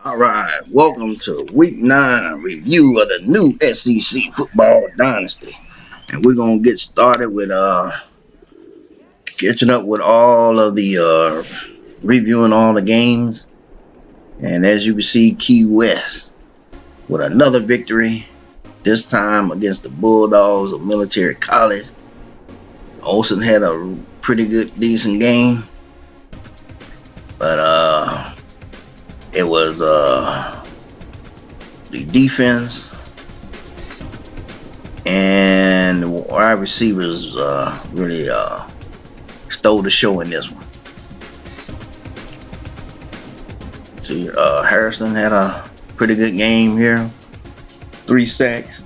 All right, welcome to week 9 review of the new SEC Football Dynasty. And we're going to get started with catching up with all of the reviewing all the games. And as you can see, Key West with another victory, this time against the Bulldogs of Military College. Olsen had a pretty good, decent game. But it was the defense and the wide receivers really stole the show in this one. See, Harrison had a pretty good game here. 3 sacks.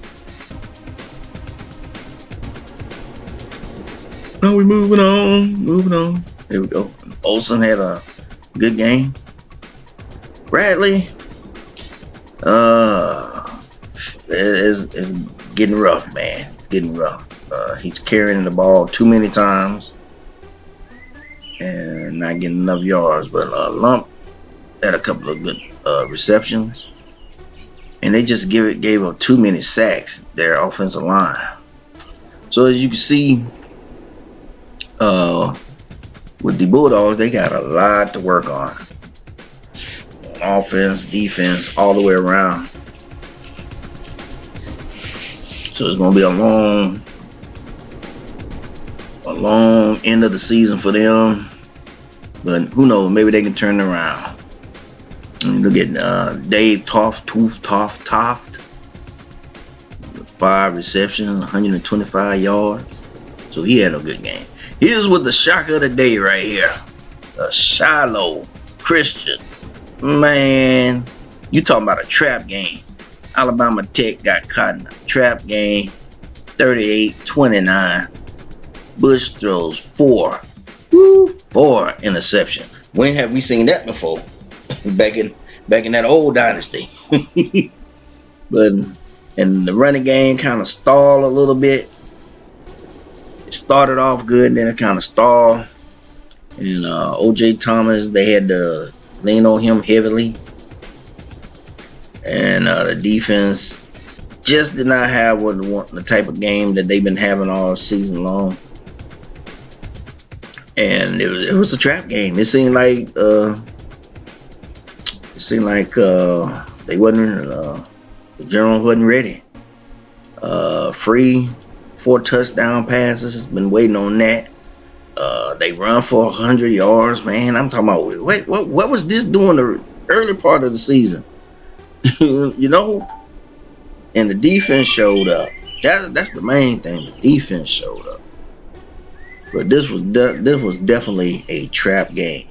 Now we're moving on. Here we go. Olsen had a good game. Bradley, it's getting rough, man. It's getting rough. He's carrying the ball too many times and not getting enough yards. But Lump had a couple of good receptions, and they just gave up too many sacks. Their offensive line. So as you can see, with the Bulldogs, they got a lot to work on. Offense, defense, all the way around. So it's gonna be a long end of the season for them. But who knows? Maybe they can turn it around. And look at Dave Toft. 5 receptions, 125 yards. So he had a good game. Here's with the shock of the day right here. Shiloh Christian. Man, you talking about a trap game. Alabama Tech got caught in a trap game. 38-29. Bush throws 4 interception. When have we seen that before? back in that old dynasty. But and the running game kind of stalled a little bit. It started off good, then it kind of stalled. And O.J. Thomas, they had to lean on him heavily. And the defense just did not have the type of game that they've been having all season long. And it was a trap game. It seemed like they wasn't the Generals wasn't ready. Free 4 touchdown passes. Been waiting on that. They run for 100 yards, man. I'm talking about, wait, what was this doing the early part of the season? You know? And the defense showed up. That's the main thing. The defense showed up. But this was definitely a trap game.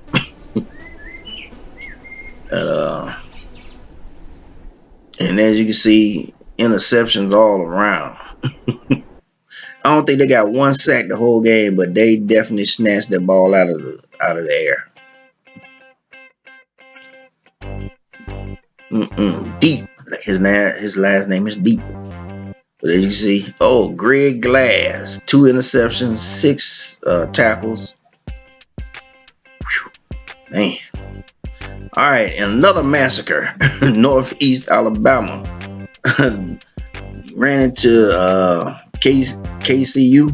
And as you can see, interceptions all around. I don't think they got 1 sack the whole game, but they definitely snatched that ball out of the air. Deep. His last name is Deep. But as you can see, Greg Glass, 2 interceptions, 6 tackles. Whew, man. All right, and another massacre. Northeast Alabama ran into KCU,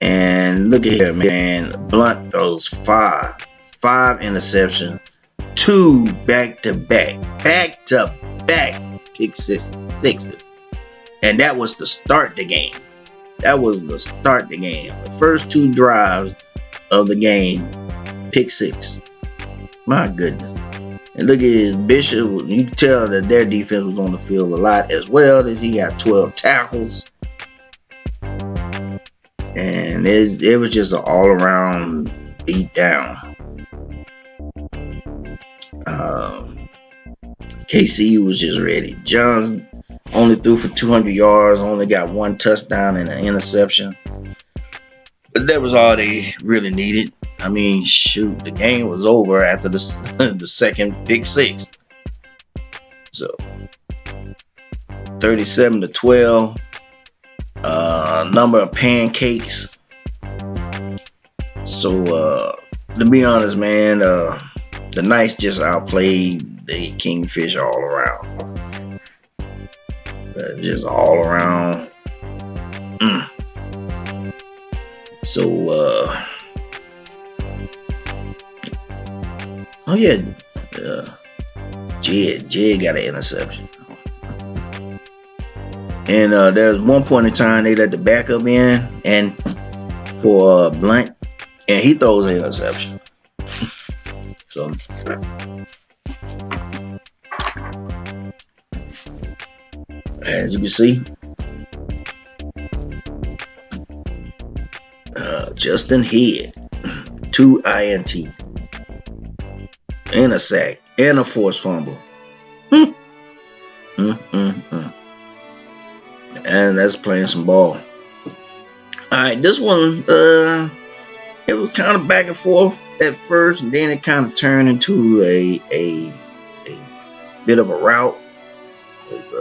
and look at here, man. Blunt throws 5 interceptions, 2 back-to-back pick sixes, and that was to start the game. The first 2 drives of the game, pick 6. My goodness. And look at his Bishop. You can tell that their defense was on the field a lot as well, as he got 12 tackles. And it was just an all-around beat down. KC was just ready. Johns only threw for 200 yards, only got 1 touchdown and an interception. But that was all they really needed. I mean, shoot, the game was over after the second pick 6. So 37-12. Number of pancakes. So to be honest, man, The Knights just outplayed the Kingfish all around. Just all around. So, oh yeah, Jed got an interception. And there's one point in time they let the backup in and for Blunt, and he throws an interception. So as you can see, Justin Head, 2 INT, and a sack, and a forced fumble. And that's playing some ball. Alright, this one, it was kind of back and forth at first, and then it kind of turned into a bit of a rout. It's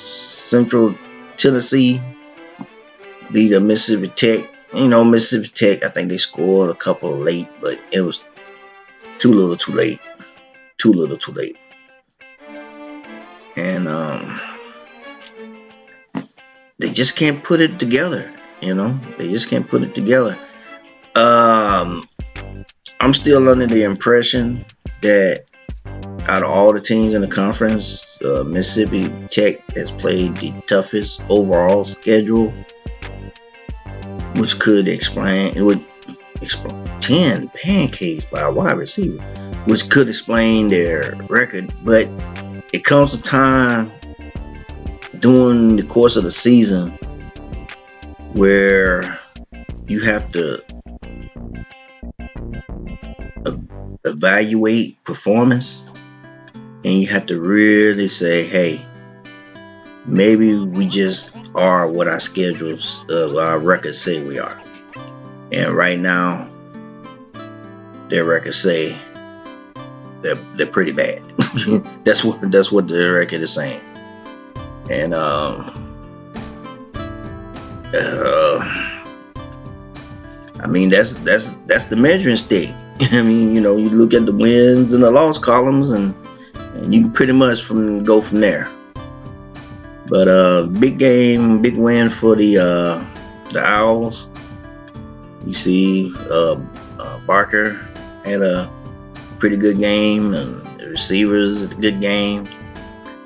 Central Tennessee beat Mississippi Tech. You know, Mississippi Tech, I think they scored a couple late, but it was too little too late. Too little too late. And they just can't put it together, you know. They just can't put it together. I'm still under the impression that out of all the teams in the conference, Mississippi Tech has played the toughest overall schedule, which could explain 10 pancakes by a wide receiver, which could explain their record. But it comes a time during the course of the season where you have to evaluate performance, and you have to really say, hey, maybe we just are what our schedules of our records say we are. And right now their records say they're pretty bad. that's what the record is saying. And I mean, that's the measuring stick. I mean, you know, you look at the wins and the loss columns, and you can pretty much go from there. But big game, big win for the Owls. You see, Barker had a pretty good game, and the receivers had a good game.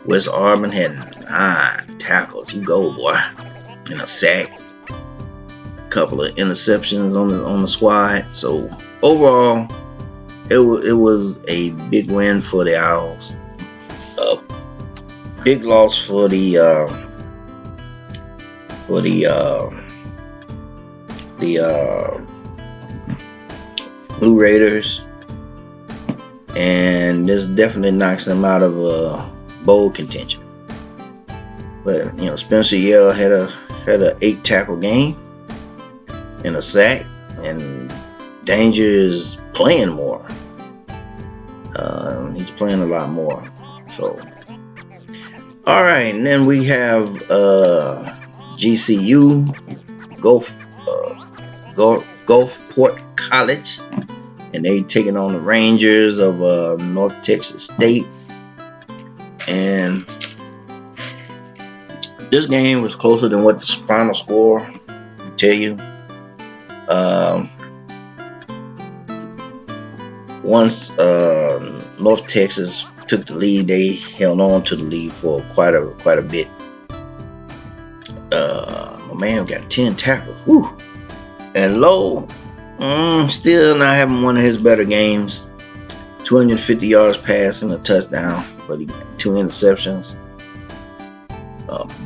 West Auburn had 9 tackles. You go, boy, and a sack. Couple of interceptions on the squad. So overall, it was a big win for the Owls. Big loss for the Blue Raiders, and this definitely knocks them out of bowl contention. But you know, Spencer Yell had a 8 tackle game and a sack, and Danger is playing more. He's playing a lot more. So, all right, and then we have GCU, Gulfport College, and they taking on the Rangers of North Texas State. And this game was closer than what the final score will tell you. Once North Texas took the lead, they held on to the lead for quite a bit. My man got 10 tackles. Whew. And Lowe, still not having one of his better games. 250 yards passing, a touchdown, but he got 2 interceptions.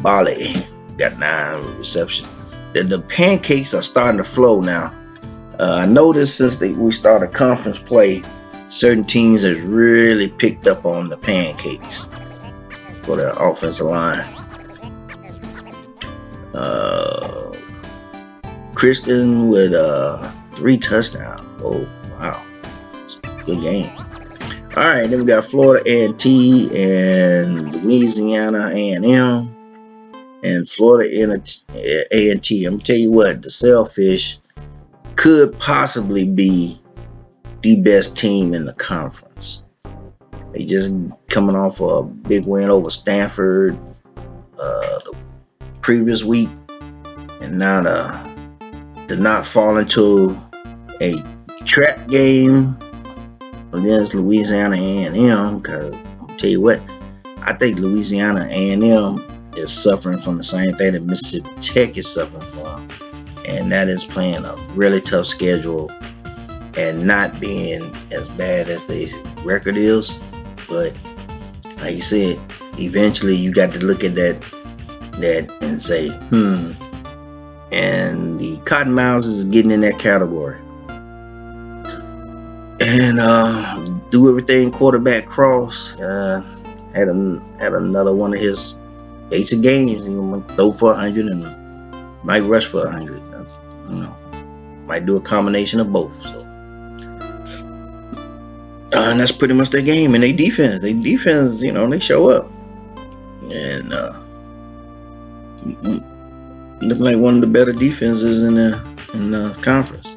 Bale got 9 receptions. The pancakes are starting to flow now. I noticed since we started conference play, certain teams have really picked up on the pancakes for their offensive line. Kristen with 3 touchdowns. Oh, wow. It's a good game. All right, then we got Florida A&T and Louisiana A&M. And Florida A&T. I'm going to tell you what, the Sailfish could possibly be the best team in the conference. They just coming off a big win over Stanford the previous week, and now to not fall into a trap game against Louisiana A&M, because I'll tell you what, I think Louisiana A&M is suffering from the same thing that Mississippi Tech is suffering from, and that is playing a really tough schedule and not being as bad as their record is. But like you said, eventually you got to look at that and say, and the Cottonmouths is getting in that category. And do everything quarterback Cross had another one of his basic games. He might throw for 100 and might rush for 100. Might do a combination of both. So, and that's pretty much their game. And they defense, they show up and look like one of the better defenses in the conference.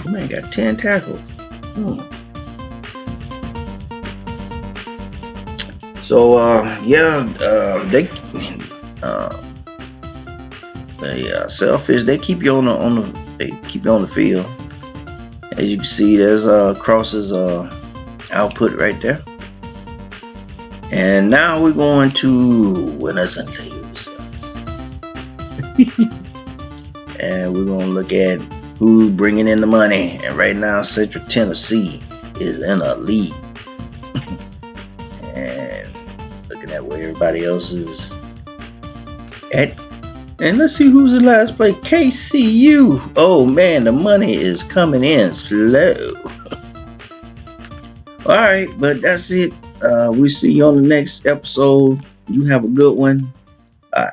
Man, got 10 tackles. So they Selfish. They keep you on the field. As you can see, there's Cross's output right there. And now we're going to winners and losers. And we're going to look at who's bringing in the money. And right now, Central Tennessee is in a lead. And looking at where everybody else is at. And let's see who's in last place. KCU. Oh man, the money is coming in slow. Alright, but that's it. We'll see you on the next episode. You have a good one. Bye.